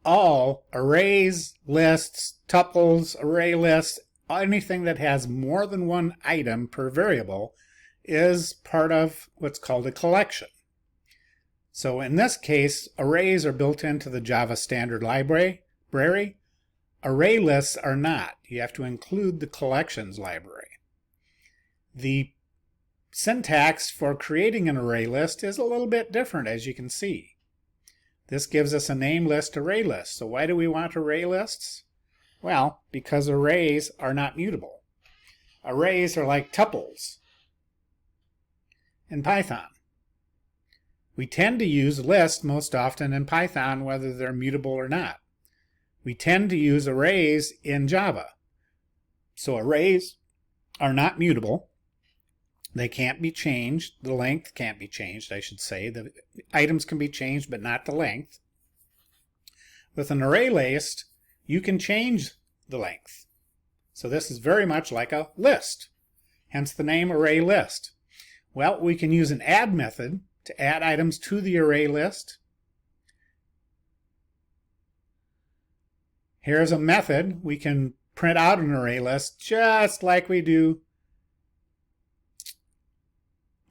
all arrays, lists, tuples, array lists, anything that has more than one item per variable is part of what's called a collection. So in this case, arrays are built into the Java standard library. Array lists are not. You have to include the collections library. The syntax for creating an array list is a little bit different, as you can see. This gives us a name list array list. So why do we want array lists? Well, because arrays are not mutable. Arrays are like tuples in Python. We tend to use lists most often in Python, whether they're mutable or not. We tend to use arrays in Java. So arrays are not mutable. They can't be changed. The length can't be changed, I should say. The items can be changed, but not the length. With an array list, you can change the length. So this is very much like a list, hence the name array list. Well, we can use an add method to add items to the array list. Here's a method. We can print out an array list just like we do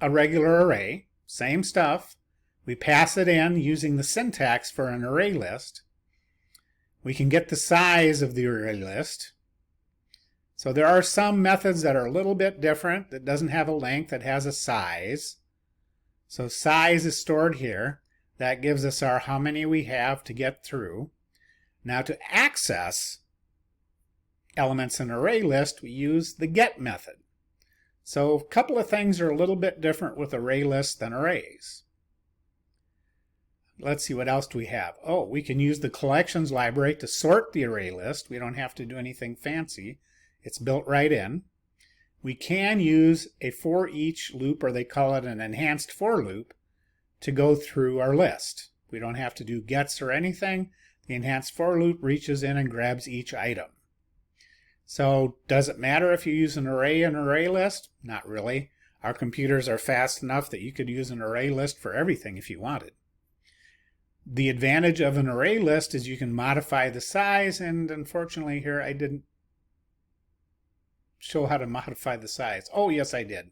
a regular array. Same stuff. We pass it in using the syntax for an array list. We can get the size of the array list. So there are some methods that are a little bit different, that doesn't have a length, that has a size. So size is stored here. That gives us our how many we have to get through. Now to access elements in an array list, we use the get method. So a couple of things are a little bit different with array lists than arrays. Let's see, what else do we have? Oh, we can use the collections library to sort the array list. We don't have to do anything fancy. It's built right in. We can use a for each loop, or they call it an enhanced for loop, to go through our list. We don't have to do gets or anything. The enhanced for loop reaches in and grabs each item. So does it matter if you use an array and array list? Not really. Our computers are fast enough that you could use an array list for everything if you wanted. The advantage of an array list is you can modify the size, and unfortunately here I didn't show how to modify the size. Oh yes, I did.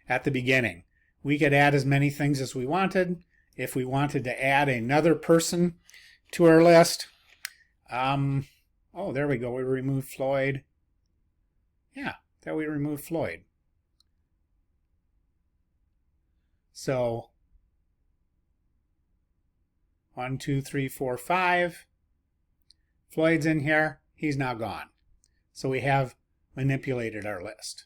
At the beginning. We could add as many things as we wanted. If we wanted to add another person to our list, oh, there we go. We removed Floyd. Yeah, there we removed Floyd. So 1, 2, 3, 4, 5. Floyd's in here. He's now gone. So we have manipulated our list.